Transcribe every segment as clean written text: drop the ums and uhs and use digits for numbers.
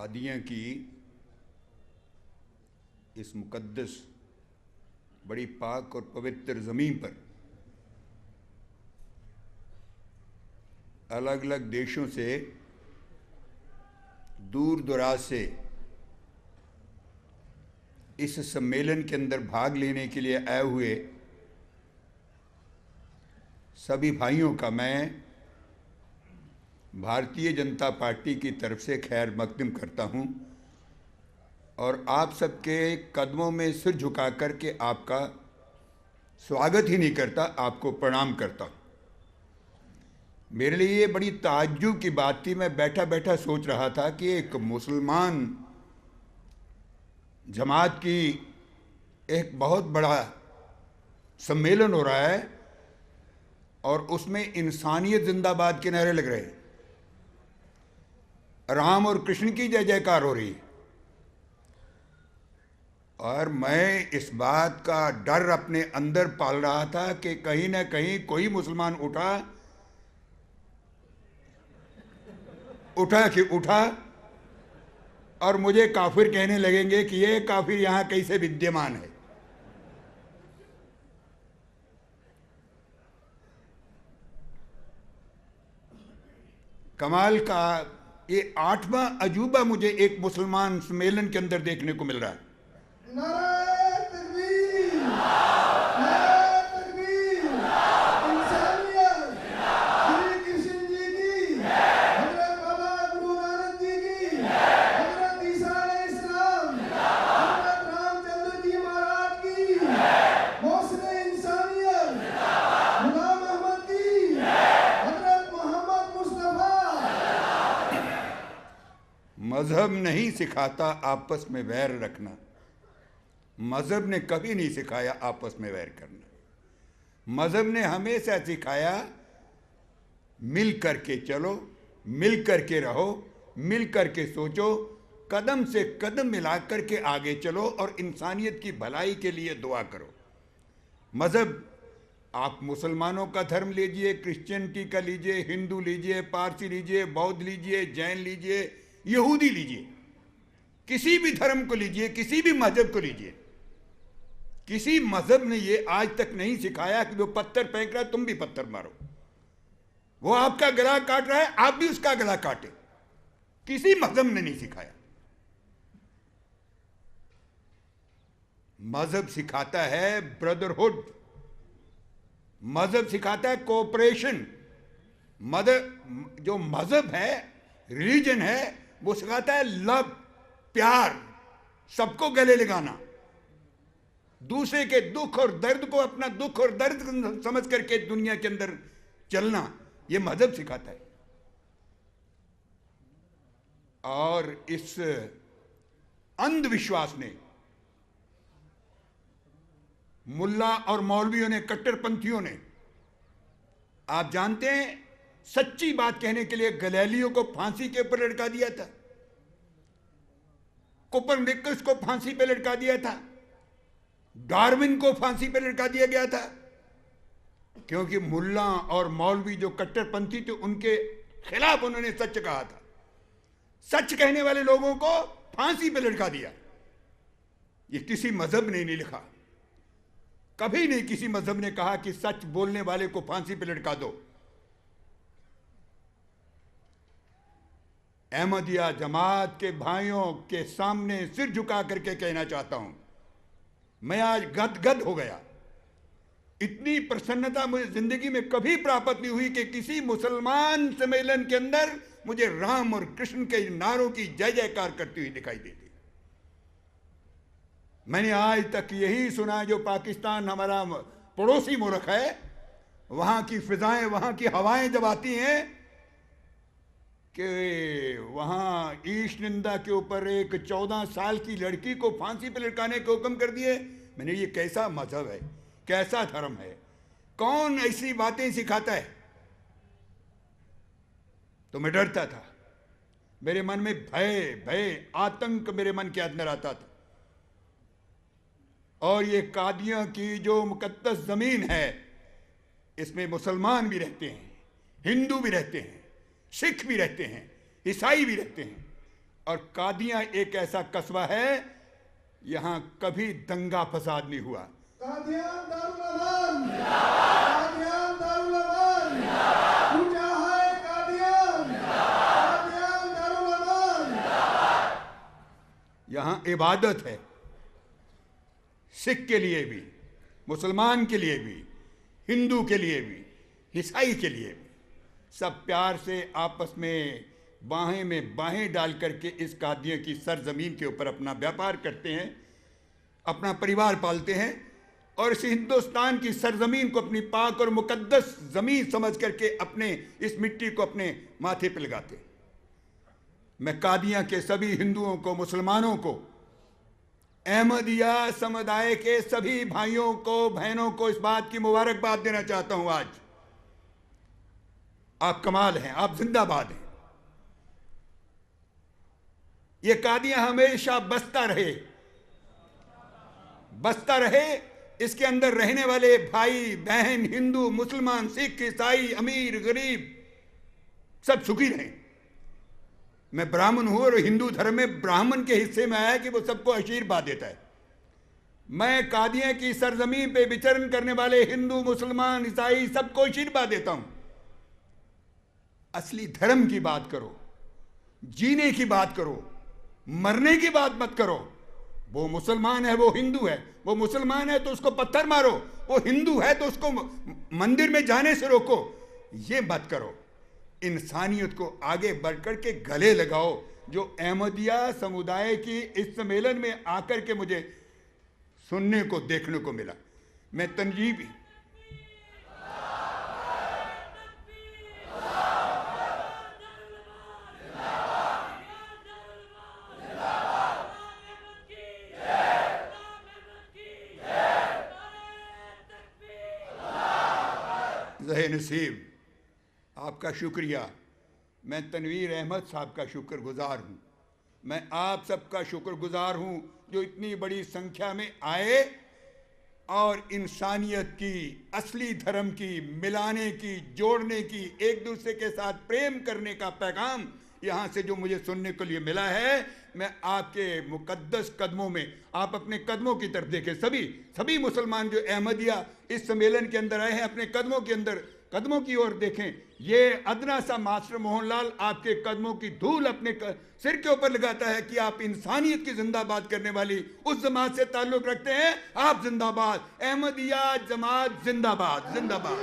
कादियाँ की इस मुक़द्दस बड़ी पाक और पवित्र ज़मीन पर अलग अलग देशों से दूर दराज से इस सम्मेलन के अंदर भाग लेने के लिए आए हुए सभी भाइयों का मैं भारतीय जनता पार्टी की तरफ से खैर मकदम करता हूं और आप सबके कदमों में सिर झुका कर के आपका स्वागत ही नहीं करता, आपको प्रणाम करता हूं। मेरे लिए ये बड़ी ताज्जुब की बात थी। मैं बैठा बैठा सोच रहा था कि एक मुसलमान जमात की एक बहुत बड़ा सम्मेलन हो रहा है और उसमें इंसानियत जिंदाबाद के नारे लग रहे हैं, राम और कृष्ण की जय जयकार हो रही है। और मैं इस बात का डर अपने अंदर पाल रहा था कि कहीं ना कहीं कोई मुसलमान उठा और मुझे काफिर कहने लगेंगे कि ये काफिर यहां कैसे विद्यमान है। कमाल का ये 8वां अजूबा मुझे एक मुसलमान सम्मेलन के अंदर देखने को मिल रहा है। नारे तकबीर, नारे तकबीर, इंसानियत, श्री कृष्ण जी की, हजरत बाबा गुरु नानक जी की, हजरत ईसा अलैहिस्सलाम, हजरत रामचंद्र जी महाराज की, मौसम इंसानियत, गुलाम अहमद की, हजरत मोहम्मद मुस्तफा। मजहब नहीं सिखाता आपस में वैर रखना। मजहब ने कभी नहीं सिखाया आपस में वैर करना। मजहब ने हमेशा सिखाया मिल करके चलो, मिल करके रहो, मिल करके सोचो, कदम से कदम मिला करके आगे चलो और इंसानियत की भलाई के लिए दुआ करो। मजहब आप मुसलमानों का धर्म लीजिए, क्रिश्चियनिटी का लीजिए, हिंदू लीजिए, पारसी लीजिए, बौद्ध लीजिए, जैन लीजिए, यहूदी लीजिए, किसी भी धर्म को लीजिए, किसी भी मजहब को लीजिए, किसी मजहब ने ये आज तक नहीं सिखाया कि वो पत्थर फेंक रहा है तुम भी पत्थर मारो, वो आपका गला काट रहा है आप भी उसका गला काटे। किसी मजहब ने नहीं सिखाया। मजहब सिखाता है ब्रदरहुड, मजहब सिखाता है कोऑपरेशन। जो मजहब है, रिलीजन है, वो सिखाता है लव, प्यार, सबको गले लगाना, दूसरे के दुख और दर्द को अपना दुख और दर्द समझ करके दुनिया के अंदर चलना, ये मजहब सिखाता है। और इस अंधविश्वास ने, मुल्ला और मौलवियों ने, कट्टरपंथियों ने, आप जानते हैं, सच्ची बात कहने के लिए गैलीलियो को फांसी के ऊपर लटका दिया था, कोपरनिकस को फांसी पे लटका दिया था, डार्विन को फांसी पे लटका दिया गया था, क्योंकि मुल्ला और मौलवी जो कट्टरपंथी थे उनके खिलाफ उन्होंने सच कहा था। सच कहने वाले लोगों को फांसी पे लटका दिया। ये किसी मजहब ने नहीं लिखा, कभी नहीं किसी मजहब ने कहा कि सच बोलने वाले को फांसी पे लटका दो। अहमदिया जमात के भाइयों के सामने सिर झुका करके कहना चाहता हूं, मैं आज गदगद हो गया। इतनी प्रसन्नता मुझे जिंदगी में कभी प्राप्त नहीं हुई कि किसी मुसलमान सम्मेलन के अंदर मुझे राम और कृष्ण के नारों की जय जयकार करती हुई दिखाई देती। मैंने आज तक यही सुना, जो पाकिस्तान हमारा पड़ोसी मुल्क है, वहां की फिजाएं, वहां की हवाएं जब आती हैं कि वहां ईश निंदा के ऊपर एक 14 साल की लड़की को फांसी पर लटकाने के हुक्म कर दिए। मैंने, ये कैसा मजहब है, कैसा धर्म है, कौन ऐसी बातें सिखाता है? तो मैं डरता था, मेरे मन में भय आतंक मेरे मन के अंदर आता था। और ये कादियां की जो मुकद्दस जमीन है, इसमें मुसलमान भी रहते हैं, हिंदू भी रहते हैं, सिख भी रहते हैं, ईसाई भी रहते हैं, और कादियां एक ऐसा कस्बा है, यहां कभी दंगा फसाद नहीं हुआ। कादियान दारुल अमान, कादियान दारुल अमान, पूजा है कादियान, कादियान दारुल अमान। यहां इबादत है, सिख के लिए भी, मुसलमान के लिए भी, हिंदू के लिए भी, ईसाई के लिए भी, सब प्यार से आपस में बाहें डाल करके इस कादिया की सरजमीन के ऊपर अपना व्यापार करते हैं, अपना परिवार पालते हैं और इस हिंदुस्तान की सरजमीन को अपनी पाक और मुकद्दस जमीन समझ करके अपने इस मिट्टी को अपने माथे पर लगाते हैं। मैं कादिया के सभी हिंदुओं को, मुसलमानों को, अहमदिया समुदाय के सभी भाइयों को, बहनों को इस बात की मुबारकबाद देना चाहता हूं। आज आप कमाल हैं, आप जिंदाबाद हैं। ये कादियां हमेशा बसता रहे। इसके अंदर रहने वाले भाई बहन, हिंदू, मुसलमान, सिख, ईसाई, अमीर, गरीब, सब सुखी रहें। मैं ब्राह्मण हूं और हिंदू धर्म में ब्राह्मण के हिस्से में आया कि वो सबको आशीर्वाद देता है। मैं कादियां की सरजमीन पे विचरण करने वाले हिंदू, मुसलमान, ईसाई सबको आशीर्वाद देता हूं। असली धर्म की बात करो, जीने की बात करो, मरने की बात मत करो। वो मुसलमान है, वो हिंदू है, वो मुसलमान है तो उसको पत्थर मारो, वो हिंदू है तो उसको मंदिर में जाने से रोको। ये मत करो। इंसानियत को आगे बढ़कर के गले लगाओ। जो अहमदिया समुदाय की इस सम्मेलन में आकर के मुझे सुनने को, देखने को मिला, मैं तंजीब ज़हे नसीब, आपका शुक्रिया। मैं तनवीर अहमद साहब का शुक्रगुजार हूँ। मैं आप सबका शुक्रगुजार हूँ जो इतनी बड़ी संख्या में आए और इंसानियत की, असली धर्म की, मिलाने की, जोड़ने की, एक दूसरे के साथ प्रेम करने का पैगाम यहाँ से जो मुझे सुनने के लिए मिला है। मैं आपके मुकद्दस कदमों में, आप अपने कदमों की तरफ देखें। सभी मुसलमान जो अहमदिया इस सम्मेलन के अंदर आए हैं, अपने कदमों की ओर देखें। ये अदना सा मास्टर मोहनलाल आपके कदमों की धूल अपने सिर के ऊपर लगाता है कि आप इंसानियत की जिंदाबाद करने वाली उस जमात से ताल्लुक रखते हैं। आप जिंदाबाद, अहमदिया जमात जिंदाबाद, जिंदाबाद।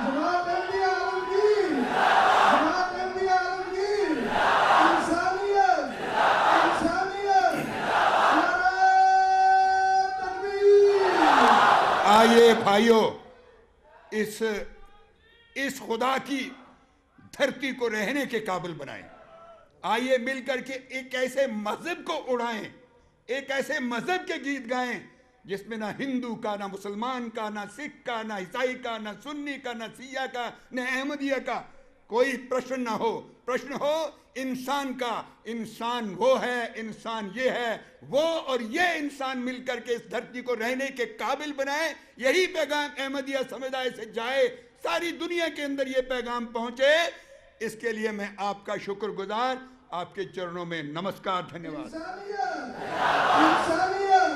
जमात अहमदिया आलमगीर, जमात अहमदिया आलमगीर, इंसानियत, इंसानियत, नारे तकबीर। आइए भाइयों, इस खुदा की धरती को रहने के काबिल बनाएं। आइए मिलकर के एक ऐसे मजहब को उड़ाएं, एक ऐसे मजहब के गीत गाएं जिसमें ना हिंदू का, ना मुसलमान का, ना सिख का, ना ईसाई का, ना सुन्नी का, ना सिया का, ना अहमदिया का कोई प्रश्न ना हो। प्रश्न हो इंसान का। इंसान वो है, इंसान ये है, वो और ये इंसान मिलकर के इस धरती को रहने के काबिल बनाए। यही पैगाम अहमदिया समुदाय से जाए, सारी दुनिया के अंदर ये पैगाम पहुंचे। इसके लिए मैं आपका शुक्रगुजार, आपके चरणों में नमस्कार, धन्यवाद। इंसानियत, इंसानियत,